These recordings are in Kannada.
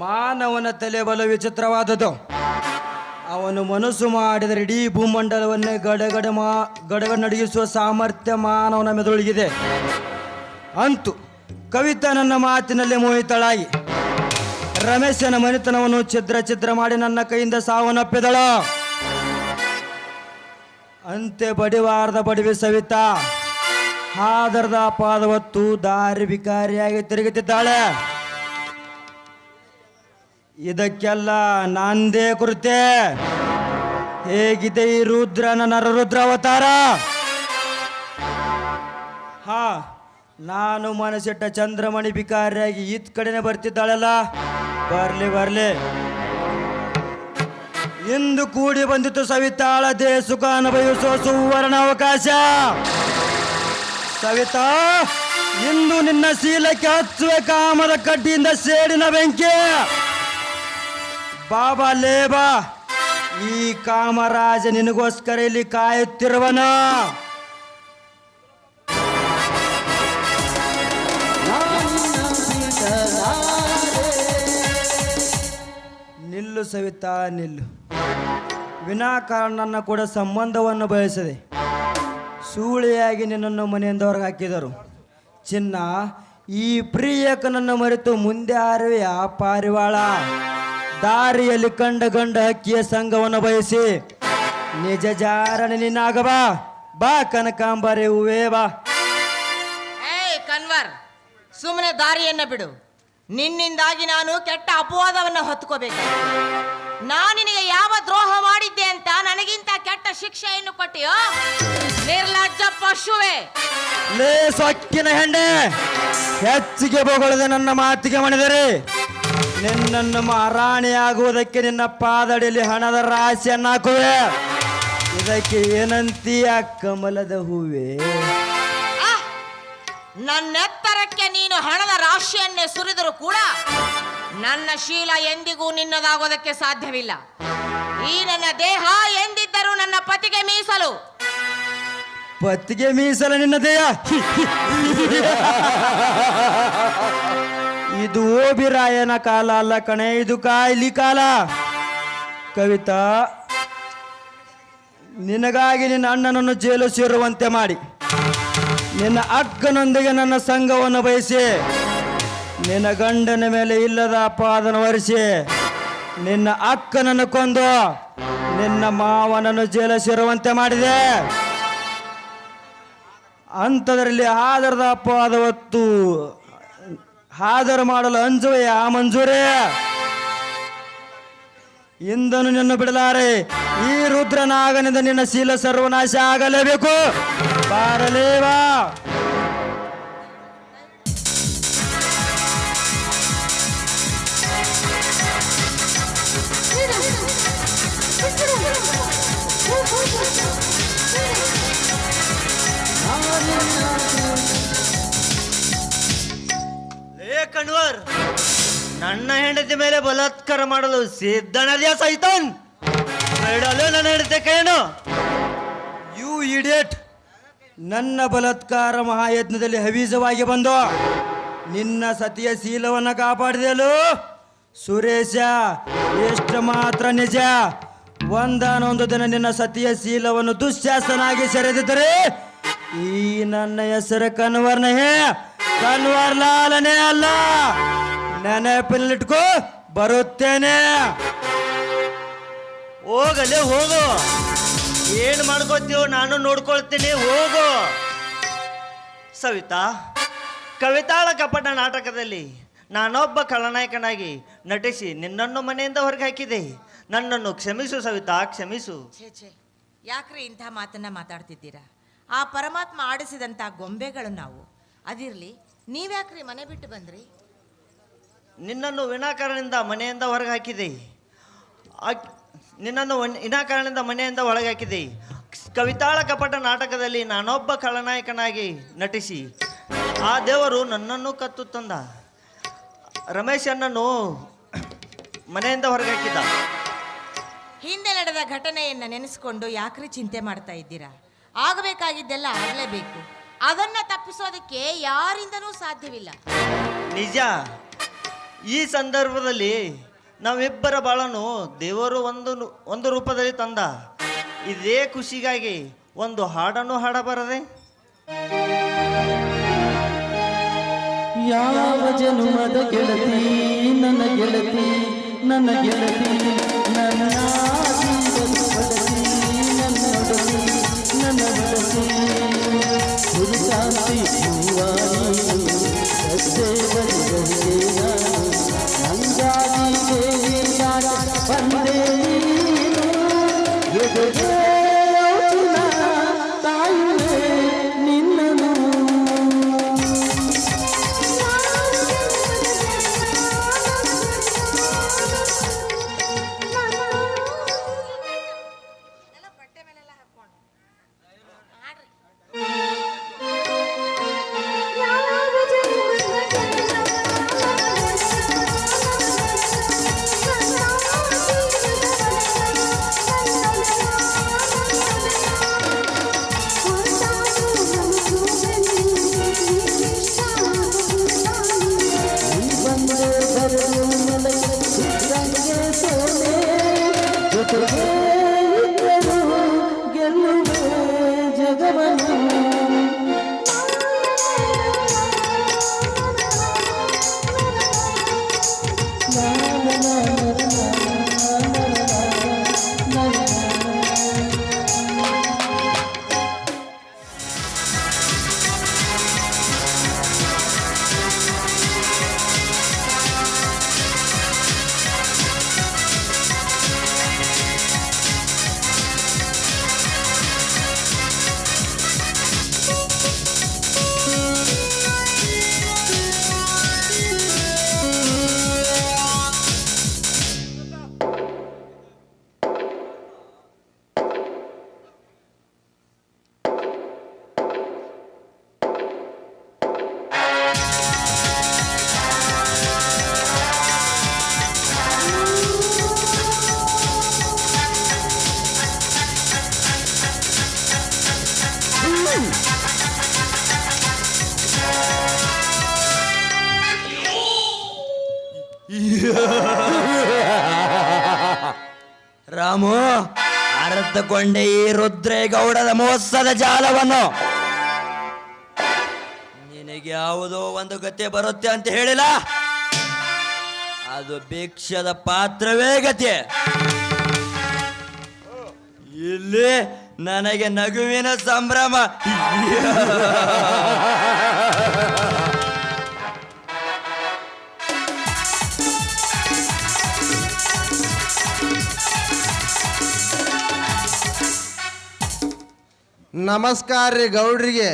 ಮಾನವನ ತಲೆ ಬಲು ವಿಚಿತ್ರವಾದದ್ದು. ಅವನು ಮನಸ್ಸು ಮಾಡಿದರೆ ಇಡೀ ಭೂಮಂಡಲವನ್ನೇ ಗಡಗಡ ನಡಿಗಿಸುವ ಸಾಮರ್ಥ್ಯ ಮಾನವನ ಮೆದುಳಿಗಿದೆ. ಅಂತೂ ಕವಿತಾ ನನ್ನ ಮಾತಿನಲ್ಲಿ ಮೋಹಿತಳಾಗಿ ರಮೇಶನ ಮನೆತನವನ್ನು ಛಿದ್ರ ಮಾಡಿ ನನ್ನ ಕೈಯಿಂದ ಸಾವನ್ನಪ್ಪಿದಳು. ಅಂತೆ ಬಡಿವಾರದ ಬಡಿವಿ ಸವಿತಾ ಹಾದರದ ಪಾದವತ್ತು ದಾರಿ ವಿಕಾರಿಯಾಗಿ ತಿರುಗುತ್ತಿದ್ದಾಳೆ. ಇದಕ್ಕೆಲ್ಲ ನಂದೇ ಕೃತ್ಯ. ಹೇಗಿದೆ ಈ ರುದ್ರನ ನರರುದ್ರ ಅವತಾರ? ನಾನು ಮನಸ್ಸಿಟ್ಟ ಚಂದ್ರಮಣಿ ವಿಕಾರಿಯಾಗಿ ಈತ್ ಕಡೆನೆ ಬರ್ತಿದ್ದಾಳಲ್ಲ. ಬರ್ಲಿ ಇಂದು ಕೂಡಿ ಬಂದಿತ್ತು ಸವಿತಾಳ ದೇಹ ಸುಖ ಅನುಭವಿಸುವ ಸುವರ್ಣ ಅವಕಾಶ. ಸವಿತಾ, ಇಂದು ನಿನ್ನ ಶೀಲಕ್ಕೆ ಹಚ್ಚುವೆ ಕಾಮದ ಕಡ್ಡಿಯಿಂದ ಸೇಡಿನ ಬೆಂಕಿ. ಬಾಬಾ ಲೇಬಾ, ಈ ಕಾಮರಾಜ ನಿನಗೋಸ್ಕರ ಇಲ್ಲಿ ಕಾಯುತ್ತಿರುವನ. ನಿಲ್ಲು ಸವಿತಾ, ನಿಲ್ಲು. ವಿನಾಕಾರಣ ನನ್ನ ಕೂಡ ಸಂಬಂಧವನ್ನು ಬಯಸದೆ ಸೂಳೆಯಾಗಿ ನಿನ್ನನ್ನು ಮನೆಯಿಂದ ಹೊರಗೆ ಹಾಕಿದರು. ಚಿನ್ನ, ಈ ಪ್ರಿಯಕನನ್ನು ಮರೆತು ಮುಂದೆ ಆರುವೆಯ ಪಾರಿವಾಳ. ದಾರಿಯಲ್ಲಿ ಕಂಡ ಗಂಡ ಹಕ್ಕಿಯ ಸಂಘವನ್ನು ಬಯಸಿ ನಿಜ ಜಾರನೆ ನಿನ್ನಾಗ ಬಾ ಕನಕಾಂಬಾರಿ ಹೂವೇ ಬಾ. ಏಯ್ ಕನ್ವರ್, ಸುಮ್ಮನೆ ದಾರಿಯನ್ನ ಬಿಡು. ನಿನ್ನಿಂದಾಗಿ ನಾನು ಕೆಟ್ಟ ಅಪವಾದವನ್ನು ಹೊತ್ಕೋಬೇಕು. ನಾನು ನಿನಗೆ ಯಾವ ದ್ರೋಹ ಮಾಡಿದ್ದೆ ಅಂತ ನನಗಿಂತ ಕೆಟ್ಟ ಶಿಕ್ಷೆಯನ್ನು ಕೊಟ್ಟಿಯೋ ನಿರ್ಲಜ್ಜ ಪಶುವೆ. ಲೇ ಸೊಕ್ಕಿನ ಹೆಂಡೆ, ಹೆಚ್ಚಿಗೆ ಬೊಗಳದೆ ನನ್ನ ಮಾತಿಗೆ ಮಣಿದರೆ ನಿನ್ನನ್ನು ಮಹಾರಾಣಿಯಾಗುವುದಕ್ಕೆ ನಿನ್ನ ಪಾದಡಿಯಲ್ಲಿ ಹಣದ ರಾಶಿಯನ್ನು ಹಾಕುವೆ. ಇದಕ್ಕೆ ಏನಂತೀಯ ಕಮಲದ ಹೂವೇ? ನನ್ನೆತ್ತರಕ್ಕೆ ನೀನು ಹಣದ ರಾಶಿಯನ್ನೇ ಸುರಿದರೂ ಕೂಡ ನನ್ನ ಶೀಲ ಎಂದಿಗೂ ನಿನ್ನದಾಗೋದಕ್ಕೆ ಸಾಧ್ಯವಿಲ್ಲ. ಈ ನನ್ನ ದೇಹ ಎಂದಿದ್ದರೂ ನನ್ನ ಪತಿಗೆ ಮೀಸಲು. ಪತಿಗೆ ಮೀಸಲು ನಿನ್ನ ದೇಹ? ಇದು ಓಬಿರಾಯನ ಕಾಲ ಅಲ್ಲ ಕಣೆ, ಇದು ಕಾಯ್ಲಿ ಕಾಲ. ಕವಿತಾ, ನಿನಗಾಗಿ ನಿನ್ನ ಅಣ್ಣನನ್ನು ಜೈಲು ಸೇರುವಂತೆ ಮಾಡಿ ನಿನ್ನ ಅಕ್ಕನೊಂದಿಗೆ ನನ್ನ ಸಂಘವನ್ನು ಬಯಸಿ ನಿನ್ನ ಗಂಡನ ಮೇಲೆ ಇಲ್ಲದ ಅಪವಾದನ ಹೊರಿಸಿ ನಿನ್ನ ಅಕ್ಕನನ್ನು ಕೊಂದು ನಿನ್ನ ಮಾವನನ್ನು ಜೈಲು ಸೇರುವಂತೆ ಮಾಡಿದೆ. ಅಂಥದ್ರಲ್ಲಿ ಹಾದರದ ಅಪವಾದ ಹೊತ್ತು ಹಾದರ ಮಾಡಲು ಅಂಜುವೆಯ ಮಂಜೂರೇ? ಇಂದನು ನಿನ್ನ ಬಿಡಲಾರೆ. ಈ ರುದ್ರನಾಗನಿಂದ ನಿನ್ನ ಶೀಲ ಸರ್ವನಾಶ ಆಗಲೇಬೇಕು. ಬಾರಲೇವಾ? ಕಣ್ವರ್, ನನ್ನ ಹೆಂಡತಿ ಮೇಲೆ ಬಲಾತ್ಕಾರ ಮಾಡಲು ಸಿದ್ಧನದ್ಯಾ ಸೈತಾನ್? ಬೇಡಲು ನನ್ನ ಹೆಂಡತಿ ಕೈನು. You idiot! ನನ್ನ ಬಲಾತ್ಕಾರ ಮಹಾಯಜ್ಞದಲ್ಲಿ ಹವೀಜವಾಗಿ ಬಂದು ನಿನ್ನ ಸತಿಯ ಶೀಲವನ್ನು ಕಾಪಾಡಿದೆಯಲು ಸುರೇಶ. ಎಷ್ಟು ಮಾತ್ರ ನಿಜ, ಒಂದಾನೊಂದು ದಿನ ನಿನ್ನ ಸತಿಯ ಶೀಲವನ್ನು ದುಶ್ಯಾಸನಾಗಿ ಸೆರೆದಿದ್ದರೆ ಈ ನನ್ನ ಹೆಸರು ಕನ್ವರ್ ಲಾಲನೇ ಅಲ್ಲ. ನೆನಪಿನಲ್ಲಿಟ್ಕೋ, ಬರುತ್ತೇನೆ. ಹೋಗಲೇ ಹೋಗು, ಏನು ಮಾಡ್ಕೋತೀವೋ ನಾನು ನೋಡ್ಕೊಳ್ತೀನಿ, ಹೋಗು. ಸವಿತಾ, ಕವಿತಾಳ ಕಪಟ ನಾಟಕದಲ್ಲಿ ನಾನೊಬ್ಬ ಖಳನಾಯಕನಾಗಿ ನಟಿಸಿ ನಿನ್ನನ್ನು ಮನೆಯಿಂದ ಹೊರಗೆ ಹಾಕಿದೆ. ನನ್ನನ್ನು ಕ್ಷಮಿಸು ಸವಿತಾ, ಕ್ಷಮಿಸು. ಛೇ, ಯಾಕ್ರಿ ಇಂಥ ಮಾತನ್ನ ಮಾತಾಡ್ತಿದ್ದೀರಾ? ಆ ಪರಮಾತ್ಮ ಆಡಿಸಿದಂಥ ಗೊಂಬೆಗಳು ನಾವು. ಅದಿರಲಿ, ನೀವ್ಯಾಕ್ರಿ ಮನೆ ಬಿಟ್ಟು ಬಂದ್ರಿ? ನಿನ್ನನ್ನು ವಿನಾಕಾರಣದಿಂದ ಮನೆಯಿಂದ ಹೊರಗೆ ಹಾಕಿದೆ. ನಿನ್ನನ್ನು ವಿನಾಕಾರಣದಿಂದ ಮನೆಯಿಂದ ಒಳಗೆ ಹಾಕಿದೆ. ಕವಿತಾಳ ಕಪಟ ನಾಟಕದಲ್ಲಿ ನಾನೊಬ್ಬ ಖಳನಾಯಕನಾಗಿ ನಟಿಸಿ ಆ ದೇವರು ನನ್ನನ್ನು ಕತ್ತು ತಂದ. ರಮೇಶನನ್ನು ಮನೆಯಿಂದ ಹೊರಗೆ ಹಾಕಿದ್ದ. ಹಿಂದೆ ನಡೆದ ಘಟನೆಯನ್ನು ನೆನೆಸ್ಕೊಂಡು ಯಾಕ್ರಿ ಚಿಂತೆ ಮಾಡ್ತಾ ಇದ್ದೀರಾ? ಆಗಬೇಕಾಗಿದ್ದೆಲ್ಲ ಆಗಲೇಬೇಕು. ಅದನ್ನ ತಪ್ಪಿಸೋದಕ್ಕೆ ಯಾರಿಂದನೂ ಸಾಧ್ಯವಿಲ್ಲ. ನಿಜ, ಈ ಸಂದರ್ಭದಲ್ಲಿ ನಾವಿಬ್ಬರ ಬಾಳನ್ನು ದೇವರು ಒಂದು ರೂಪದಲ್ಲಿ ತಂದ. ಇದೇ ಖುಷಿಗಾಗಿ ಒಂದು ಹಾಡನ್ನು ಹಾಡಬಾರದೆ? ಯಾವ ಜನುಮದ ಗೆಳತಿ ನನ್ನ ಗೆಳತಿ ನನ್ನ ಗೆಳತಿ ನನ್ನ ಜೀವದ ಒಡತಿ ನನ್ನ ಒಡತಿ ನನ್ನ ಒಡತಿ ಹುರುಶಾಂತಿ ಹೂವಾಯಿ ಸಸ್ಯ ಬರಿಗಳಿಗೆ ನಂಗಾಗಿ ಬಂದೆ ನೀನು ಎದುರೇ ಯೋಚನ ತಾಯಿಯೇ ನಿನ್ನನು ಗೆಲ್ಲುವೆ ಜಗವನ್ನು ರಾಮು, ಅರ್ಥಕೊಂಡೆ ಈ ರುದ್ರೇಗೌಡದ ಮೋಸದ ಜಾಲವನ್ನು. ನಿನಗೆ ಯಾವುದೋ ಒಂದು ಗತಿ ಬರುತ್ತೆ ಅಂತ ಹೇಳಿಲ್ಲ, ಅದು ಭಿಕ್ಷದ ಪಾತ್ರವೇ ಗತಿ. ಇಲ್ಲಿ ನನಗೆ ನಗುವಿನ ಸಂಭ್ರಮ. ನಮಸ್ಕಾರ ರೀ ಗೌಡ್ರಿಗೆ.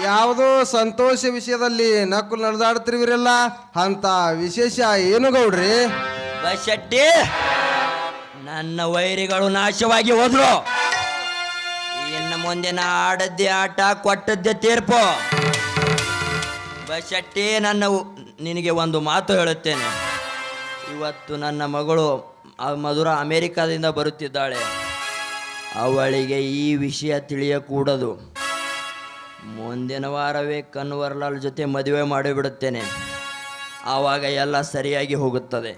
ಯಾವುದೋ ಸಂತೋಷ ವಿಷಯದಲ್ಲಿ ನಕ್ಕಲು ನಡೆದಾಡ್ತಿರ್ವಿರಲ್ಲ, ಅಂತ ವಿಶೇಷ ಏನು ಗೌಡ್ರಿ? ಬಶೆಟ್ಟಿ, ನನ್ನ ವೈರಿಗಳು ನಾಶವಾಗಿ ಹೋದ್ರು. ಇನ್ನು ಮುಂದೆ ನಾ ಆಡದ್ದೇ ಆಟ, ಕೊಟ್ಟದ್ದೇ ತೀರ್ಪು. ಬಶೆಟ್ಟಿ, ನಿನಗೆ ಒಂದು ಮಾತು ಹೇಳುತ್ತೇನೆ. ಇವತ್ತು ನನ್ನ ಮಗಳು ಮಧುರ ಅಮೇರಿಕಾದಿಂದ ಬರುತ್ತಿದ್ದಾಳೆ. ಅವಳಿಗೆ ಈ ವಿಷಯ ತಿಳಿಯಕೂಡದು. ಮುಂದಿನ ವಾರವೇ ಕನ್ವರ್ಲಾಲ್ ಜೊತೆ ಮದುವೆ ಮಾಡಿಬಿಡುತ್ತೇನೆ. ಆವಾಗ ಎಲ್ಲ ಸರಿಯಾಗಿ ಹೋಗುತ್ತದೆ.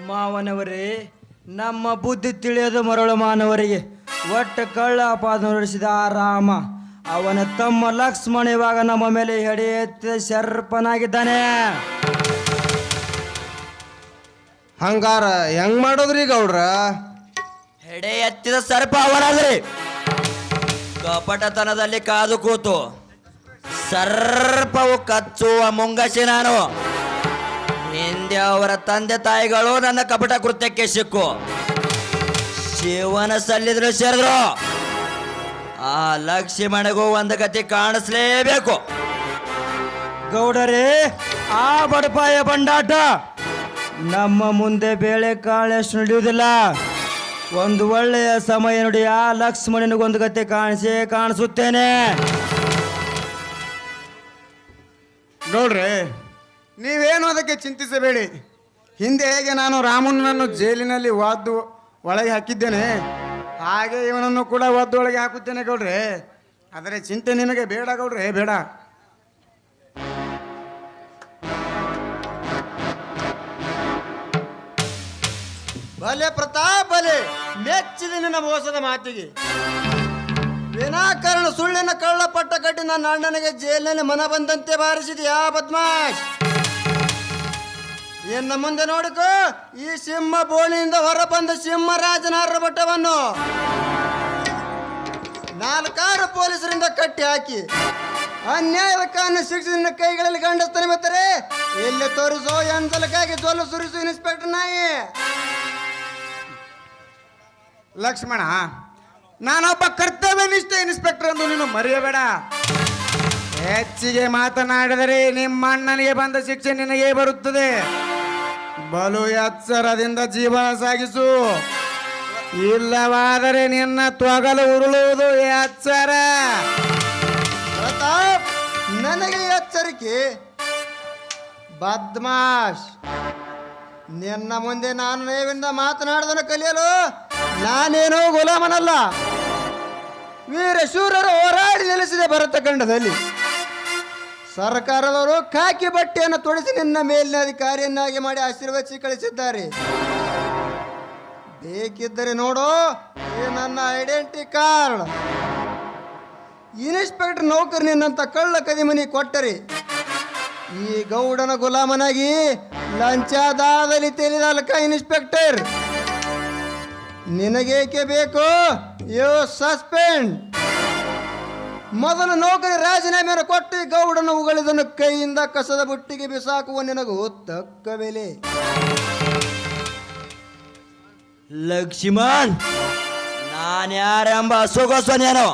ಮಾವನವರೇ, ನಮ್ಮ ಬುದ್ಧಿ ತಿಳಿಯದ ಮರಳು ಮಾನವರಿಗೆ ಒಟ್ಟು ಕಳ್ಳ ಅಪಾದ ನಡೆಸಿದ ಆ ರಾಮ, ಅವನ ತಮ್ಮ ಲಕ್ಷ್ಮಣ ಇವಾಗ ನಮ್ಮ ಮೇಲೆ ಹೆಡೆ ಎತ್ತಿದ ಶರ್ಪನಾಗಿದ್ದಾನೆ. ಹಂಗಾರ ಹೆಂಗ್ ಮಾಡೋದ್ರಿ ಗೌಡ್ರ? ಹೆಡೆ ಎತ್ತಿದ ಸರ್ಪ ಅವರಾದ್ರಿ. ಕಪಟತನದಲ್ಲಿ ಕಾದು ಕೂತು ಸರ್ಪವು ಕಚ್ಚುವ ಮುಂಗಸಿ ನಾನು. ಹಿಂದೆ ಅವರ ತಂದೆ ತಾಯಿಗಳು ನನ್ನ ಕಪಟ ಕೃತ್ಯಕ್ಕೆ ಸಿಕ್ಕು ಶಿವನ ಸಲ್ಲಿದ್ರು ಸೇರಿದ್ರು. ಆ ಲಕ್ಷ್ಮಣಗೂ ಒಂದು ಗತಿ ಕಾಣಿಸ್ಲೇಬೇಕು. ಗೌಡರೇ, ಆ ಬಡಪಾಯ ಬಂಡಾಟ ನಮ್ಮ ಮುಂದೆ ಬೇಳೆ ಕಾಳಷ್ಟು ನಡೆಯುವುದಿಲ್ಲ. ಒಂದು ಒಳ್ಳೆಯ ಸಮಯ ನೋಡಿ ಆ ಲಕ್ಷ್ಮಣನಿಗೊಂದು ಗತಿ ಕಾಣಿಸುತ್ತೇನೆ. ಗೌಡ್ರೆ, ನೀವೇನು ಅದಕ್ಕೆ ಚಿಂತಿಸಬೇಡಿ. ಹಿಂದೆ ಹೇಗೆ ನಾನು ರಾಮನನ್ನು ಜೈಲಿನಲ್ಲಿ ಒದ್ದು ಒಳಗೆ ಹಾಕಿದ್ದೇನೆ, ಹಾಗೆ ಇವನನ್ನು ಕೂಡ ಒದ್ದು ಒಳಗೆ ಹಾಕುತ್ತೇನೆ ಗೌಡ್ರೆ. ಆದರೆ ಚಿಂತೆ ನಿಮಗೆ ಬೇಡ ಗೌಡ್ರೆ, ಬೇಡ. ಬಲೆ ಪ್ರತಾಪ್ ಬಲೆ, ಮೆಚ್ಚಿದ ನಿನ್ನ ಮೋಸದ ಮಾತಿಗೆ. ವಿನಾಕಾರಣ ಸುಳ್ಳಿನ ಕಳ್ಳ ಪಟ್ಟ ಕಟ್ಟಿ ನನ್ನ ಅಣ್ಣನಿಗೆ ಜೈಲಿನಲ್ಲಿ ಮನ ಬಂದಂತೆ ಬಾರಿಸಿದ್ಯಾ ಬದ್ಮಾಶ್. ಇನ್ನು ಮುಂದೆ ನೋಡಿಕೋ, ಈ ಸಿಂಹ ಬೋಣಿಯಿಂದ ಹೊರಬಂದ ಸಿಂಹರಾಜನ ಅರ್ರಬಟ್ಟವನ್ನು 4 ಪೊಲೀಸರಿಂದ ಕಟ್ಟಿ ಹಾಕಿ ಅನ್ಯಾಯದ ಕಾರಣ ಶಿಕ್ಷೆ ನಿನ್ನ ಕೈಗಳಲ್ಲಿ ಗಂಡಸ್ತನ ಬರ್ತಾರೆ. ಎಲ್ಲಿ ತೋರಿಸೋ ಎಂದಲಕ್ಕಾಗಿ ಜೊಲ್ಲು ಸುರಿಸು ಇನ್ಸ್ಪೆಕ್ಟರ್ ನಾಯಿ. ಲಕ್ಷ್ಮಣ, ನಾನೊಬ್ಬ ಕರ್ತವ್ಯನಿಷ್ಠ ಇನ್ಸ್ಪೆಕ್ಟರ್ ಎಂದು ನೀನು ಮರೆಯಬೇಡ. ಹೆಚ್ಚಿಗೆ ಮಾತನಾಡಿದರೆ ನಿಮ್ಮ ಅಣ್ಣನಿಗೆ ಬಂದ ಶಿಕ್ಷೆ ನಿನಗೆ ಬರುತ್ತದೆ. ಬಲು ಎಚ್ಚರದಿಂದ ಜೀವನ ಸಾಗಿಸು, ಇಲ್ಲವಾದರೆ ನಿನ್ನ ತೊಗಲು ಉರುಳುವುದು ಎಚ್ಚರ. ಪ್ರತಾಪ್, ನನಗೆ ಎಚ್ಚರಿಕೆ. ಬದ್ಮಾಶ್, ನಿನ್ನ ಮುಂದೆ ನಾನು ನೇವಿಂದ ಮಾತನಾಡೋದನ್ನು ಕಲಿಯಲು ನಾನೇನೋ ಗುಲಾಮನಲ್ಲ. ವೀರ ಶೂರರು ಹೋರಾಡಿ ನೆಲೆಸಿದೆ ಭರತ ಖಂಡದಲ್ಲಿ. ಸರ್ಕಾರದವರು ಖಾಕಿ ಬಟ್ಟೆಯನ್ನು ತೊಡಿಸಿ ನಿನ್ನ ಮೇಲಿನ ಅಧಿಕಾರಿಯನ್ನಾಗಿ ಮಾಡಿ ಆಶೀರ್ವದಿಸಿ ಕಳಿಸಿದ್ದಾರೆ. ಬೇಕಿದ್ದರೆ ನೋಡು, ಈ ನನ್ನ ಐಡೆಂಟಿ ಕಾರ್ಡ್. ಇನ್ಸ್ಪೆಕ್ಟರ್ ನೌಕರಿ ನಿನ್ನಂತ ಕಳ್ಳ ಕದಿಮನಿ ಕೊಟ್ಟರೆ ಈ ಗೌಡನ ಗುಲಾಮನಾಗಿ ಲಂಚದಾದಲ್ಲಿ ತಿಳಿದಲ್ಕ ಇನ್ಸ್ಪೆಕ್ಟರ್. ನಿನಗೇಕೆ ಬೇಕು? You suspend. ಮೊದಲು ನೌಕರಿ ರಾಜೀನಾಮೆಯನ್ನು ಕೊಟ್ಟು ಗೌಡನ ಉಗಳಿದನು ಕೈಯಿಂದ ಕಸದ ಬುಟ್ಟಿಗೆ ಬಿಸಾಕುವ ನಿನಗೂ ತಕ್ಕ ಬೆಲೆ. ಲಕ್ಷ್ಮಣ್, ನಾನ್ಯಾರೆಂಬ ಸುಗೋಸ್ವನೇನು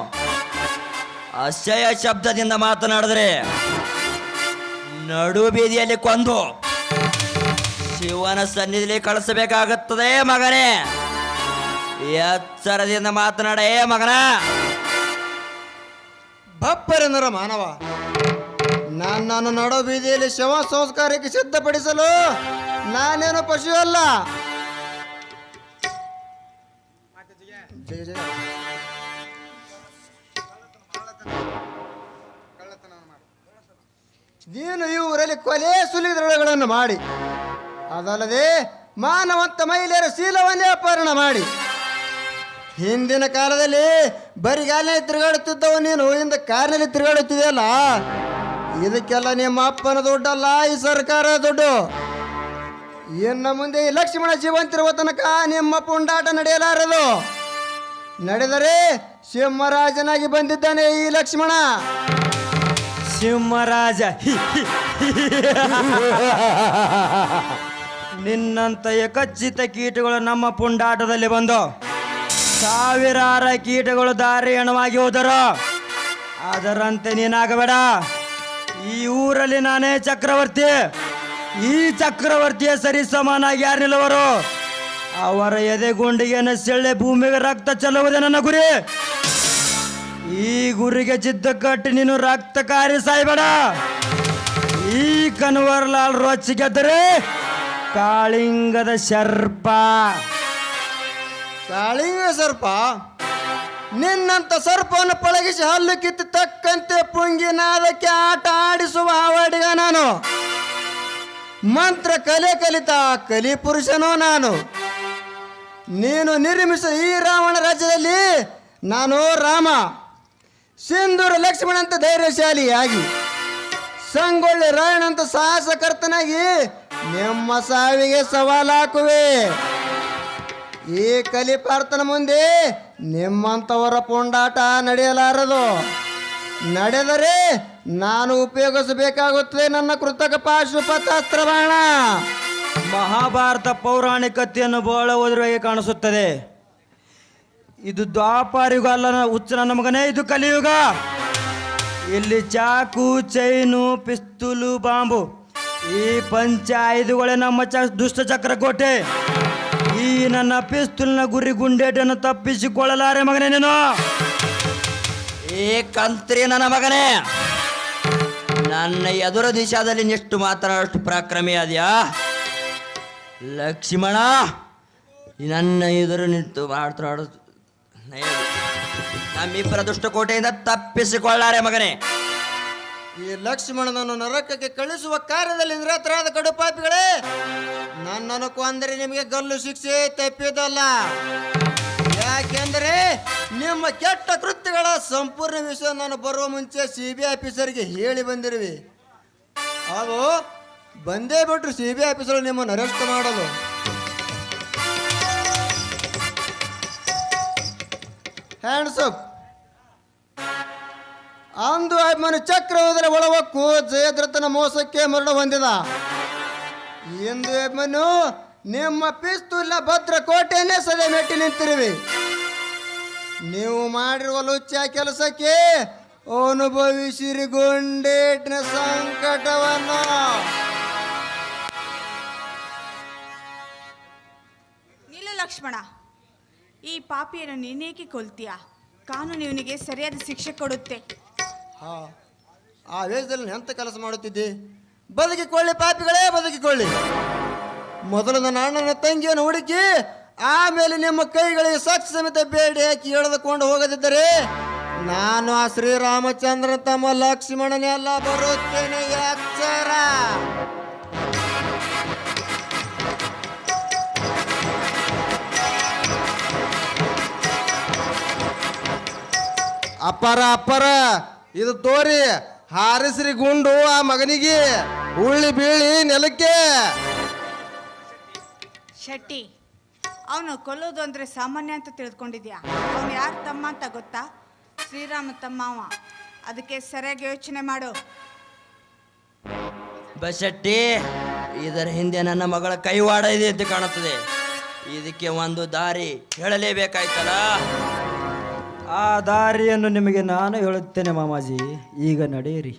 ಅಸಹ್ಯ ಶಬ್ದದಿಂದ ಮಾತನಾಡಿದ್ರೆ ನಡು ಬೀದಿಯಲ್ಲಿ ಕೊಂದು ಶಿವನ ಸನ್ನಿಧಿಯಲ್ಲಿ ಕಳಿಸಬೇಕಾಗುತ್ತದೆ ಮಗನೇ. ಎಚ್ಚರದಿಂದ ಮಾತನಾಡೇ ಮಗನ. ಬಪ್ಪರೆಂದರ ಮಾನವ, ನನ್ನನ್ನು ನಡು ಬೀದಿಯಲ್ಲಿ ಶವ ಸಂಸ್ಕಾರಕ್ಕೆ ಸಿದ್ಧಪಡಿಸಲು ನಾನೇನು ಪಶು ಅಲ್ಲ. ನೀನು ಈ ಊರಲ್ಲಿ ಕೊಲೆ ಸುಲಿದಗಳನ್ನು ಮಾಡಿ, ಅದಲ್ಲದೆ ಮಾನವಂತ ಮಹಿಳೆಯರ ಶೀಲವನ್ನೇ ಅಪಹರಣ ಮಾಡಿ, ಹಿಂದಿನ ಕಾಲದಲ್ಲಿ ಬರಿಗಾಲಿನಲ್ಲಿ ತಿರುಗಾಡುತ್ತಿದ್ದವು ನೀನು ಇಂದ ಕಾರಿನಲ್ಲಿ ತಿರುಗಾಡುತ್ತಿದೆಯಲ್ಲ. ಇದಕ್ಕೆಲ್ಲ ನಿಮ್ಮ ಅಪ್ಪನ ದುಡ್ಡಲ್ಲ, ಈ ಸರ್ಕಾರ ದುಡ್ಡು. ಇನ್ನು ಮುಂದೆ ಈ ಲಕ್ಷ್ಮಣ ಜೀವಂತಿರುವ ತನಕ ನಿಮ್ಮ ಪುಂಡಾಟ ನಡೆಯಲಾರದು. ನಡೆದರೆ ಸಿಂಹರಾಜನಾಗಿ ಬಂದಿದ್ದಾನೆ ಈ ಲಕ್ಷ್ಮಣ. ಸಿಂಹರಾಜ ನಿನ್ನಂತೆಯ ಖಚಿತ ಕೀಟಗಳು ನಮ್ಮ ಪುಂಡಾಟದಲ್ಲಿ ಬಂದು ಸಾವಿರಾರು ಕೀಟಗಳು ದಾರಿ ಹಣವಾಗಿ ಹೋದರು. ಅದರಂತೆ ನೀನಾಗಬೇಡ. ಈ ಊರಲ್ಲಿ ನಾನೇ ಚಕ್ರವರ್ತಿ. ಈ ಚಕ್ರವರ್ತಿಯ ಸರಿ ಸಮಾನಾಗಿ ಯಾರು ನಿಲ್ಲುವರು? ಅವರ ಎದೆಗುಂಡಿಗೆಯನ್ನು ಸೆಳ್ಳೆ ಭೂಮಿಗೆ ರಕ್ತ ಚೆಲ್ಲುವುದೇ ನನ್ನ ಗುರಿ. ಈ ಗುರಿಗೆ ಜಿದ್ದ ಕಟ್ಟಿ ನೀನು ರಕ್ತ ಕಾರಿ ಸಾಯ್ಬೇಡ. ಈ ಕನ್ವರ್ಲಾಲ್ ರೊಚ್ಚಿ ಗೆದ್ದರೆ ಕಾಳಿಂಗದ ಸರ್ಪ. ಕಾಳಿಂಗ ಸರ್ಪ? ನಿನ್ನಂತ ಸರ್ಪವನ್ನು ಪಳಗಿಸಿ ಹಲ್ಲು ಕಿತ್ತು ತಕ್ಕಂತೆ ಪುಂಗಿನಾದಕ್ಕೆ ಆಟ ಆಡಿಸುವ ಹಾವಾಡಿಗ ನಾನು. ಮಂತ್ರ ಕಲೆ ಕಲಿತ ಕಲಿ ಪುರುಷನೋ ನಾನು. ನೀನು ನಿರ್ಮಿಸಿದ ಈ ರಾವಣ ರಾಜ್ಯದಲ್ಲಿ ನಾನು ರಾಮ, ಸಿಂಧೂರ ಲಕ್ಷ್ಮಣಂತ ಧೈರ್ಯಶಾಲಿಯಾಗಿ, ಸಂಗೊಳ್ಳಿ ರಾಯಣಂತ ಸಾಹಸಕರ್ತನಾಗಿ ನಿಮ್ಮ ಸಾವಿಗೆ ಸವಾಲಾಕುವೆ. ಈ ಕಲಿಪಾರ್ಥನ ಮುಂದೆ ನಿಮ್ಮಂಥವರ ಪುಂಡಾಟ ನಡೆಯಲಾರದು. ನಡೆದರೆ ನಾನು ಉಪಯೋಗಿಸಬೇಕಾಗುತ್ತದೆ ನನ್ನ ಕೃತಕ ಪಾಶುಪತಾಸ್ತ್ರ ಬಾಣ. ಮಹಾಭಾರತ ಪೌರಾಣಿಕತೆಯನ್ನು ಬಹಳ ಓದಿರುವಾಗೆ ಕಾಣಿಸುತ್ತದೆ. ಇದು ದ್ವಾಪಾರಯುಗ ಅಲ್ಲ ಹುಚ್ಚ ನನ್ನ ಮಗನೇ, ಇದು ಕಲಿಯುಗ. ಇಲ್ಲಿ ಚಾಕು, ಚೈನು, ಪಿಸ್ತೂಲು, ಬಾಂಬು ಈ ಪಂಚ ಆಯುಧಗಳೇ ನಮ್ಮ ದುಷ್ಟ ಚಕ್ರಕೋಟೆ. ಈ ನನ್ನ ಪಿಸ್ತೂಲಿನ ಗುರಿ ಗುಂಡೇಟನ್ನು ತಪ್ಪಿಸಿಕೊಳ್ಳಲಾರೆ ಮಗನೇ ನೀನು. ಈ ಕಂತ್ರಿ ನನ್ನ ಮಗನೇ, ನನ್ನ ಎದುರು ದಿಶಾದಲ್ಲಿ ನೆಷ್ಟು ಮಾತನಾಡೋಷ್ಟು ಪರಾಕ್ರಮಿ ಅದೆಯಾ ಲಕ್ಷ್ಮಣ? ನನ್ನ ಎದುರು ನಿಂತು ಮಾತನಾಡೋದು ನಮ್ಮಿಬ್ಬರ ದುಷ್ಟಕೋಟೆಯಿಂದ ತಪ್ಪಿಸಿಕೊಳ್ಳಾರೆ ಮಗನೇ. ಈ ಲಕ್ಷ್ಮಣನನ್ನು ನರಕಕ್ಕೆ ಕಳಿಸುವ ಕಾರ್ಯದಲ್ಲಿ ನಿರತರಾದ ಕಡುಪಾಪಿಗಳೇ, ನನ್ನನ್ನು ಕೊಂದರೆ ನಿಮಗೆ ಗಲ್ಲು ಶಿಕ್ಷೆ ತಪ್ಪಿದಲ್ಲ. ಯಾಕೆಂದರೆ ನಿಮ್ಮ ಕೆಟ್ಟ ಕೃತ್ಯಗಳ ಸಂಪೂರ್ಣ ವಿಷಯ ನಾನು ಬರುವ ಮುಂಚೆ CBI ಆಫೀಸರ್ಗೆ ಹೇಳಿ ಬಂದಿರುವೆ. ಅದು ಬಂದೇ ಬಿಟ್ರು CBI ಆಫೀಸರ್ ನಿಮ್ಮನ್ನು ಅರೆಸ್ಟ್ ಮಾಡಲು. Hands up. ಅಂದು ಅಭಿಮಾನಿ ಚಕ್ರವರ್ತಿರ ಒಳವಕ್ಕು ಜಯದ್ರಥನ ಮೋಸಕ್ಕೆ ಮರಣ ಹೊಂದಿದ. ಇಂದು ಅಭಿಮನ್ಯು ನಿಮ್ಮ ಪಿಸ್ತೂಲ್ನ ಭದ್ರಕೋಟೆಯನ್ನೇ ಸದೆ ಮೆಟ್ಟಿ ನಿಂತಿರುವೆ. ನೀವು ಮಾಡಿರುವ ಲುಚ್ಚ ಕೆಲಸಕ್ಕೆ ಅನುಭವಿಸಿರಿ ಗುಂಡೇಟಿನ ಸಂಕಟವನ್ನು. ನಿಲ್ಲ ಲಕ್ಷ್ಮಣ, ಈ ಪಾಪಿಯನ್ನು ನೀನೇಕೆ ಕೊಲ್ತೀಯ? ಕಾನೂನು ಇವನಿಗೆ ಸರಿಯಾದ ಶಿಕ್ಷೆ ಕೊಡುತ್ತೆ. ಆ ವೇಷದಲ್ಲಿ ಎಂಥ ಕೆಲಸ ಮಾಡುತ್ತಿದ್ದೆ? ಬದುಕಿಕೊಳ್ಳಿ ಪಾಪಿಗಳೇ, ಬದುಕಿಕೊಳ್ಳಿ. ಮೊದಲು ನನ್ನ ಅಣ್ಣನ ತಂಗಿಯನ್ನು ಹುಡುಕಿ ಆಮೇಲೆ ನಿಮ್ಮ ಕೈಗಳಿಗೆ ಸಾಕ್ಷಿ ಸಮೇತ ಬೇಡಿ ಹಾಕಿ ಎಳೆದುಕೊಂಡು ಹೋಗದಿದ್ದರೆ ನಾನು ಆ ಶ್ರೀರಾಮಚಂದ್ರ ತಮ್ಮ ಲಕ್ಷ್ಮಣನೆಲ್ಲ ಬರುತ್ತೇನೆ. ಎಚ್ಚರ. ಅಪ್ಪರ ಇದು ತೋರಿ ಹಾರಿಸ್ರಿ ಗುಂಡು ಆ ಮಗನಿಗೆ ಉಳ್ಳಿ ಬೀಳಿ ನೆಲಕ್ಕೆ. ಶೆಟ್ಟಿ, ಅವನು ಕೊಲ್ಲೋದು ಅಂದರೆ ಸಾಮಾನ್ಯ ಅಂತ ತಿಳ್ಕೊಂಡಿದ್ಯಾ? ಅವನು ಯಾರು ತಮ್ಮ ಅಂತ ಗೊತ್ತಾ? ಶ್ರೀರಾಮ ತಮ್ಮ ಅವ. ಅದಕ್ಕೆ ಸರಿಯಾಗಿ ಯೋಚನೆ ಮಾಡು. ಬಶೆಟ್ಟಿ, ಇದರ ಹಿಂದೆ ನನ್ನ ಮಗಳ ಕೈವಾಡ ಇದೆ ಅಂತ ಕಾಣುತ್ತದೆ. ಇದಕ್ಕೆ ಒಂದು ದಾರಿ ಹೇಳಲೇಬೇಕಾಯ್ತಲ್ಲ. ಆ ದಾರಿಯನ್ನು ನಿಮಗೆ ನಾನು ಹೇಳುತ್ತೇನೆ ಮಾಮಾಜಿ. ಈಗ ನಡೆಯಿರಿ.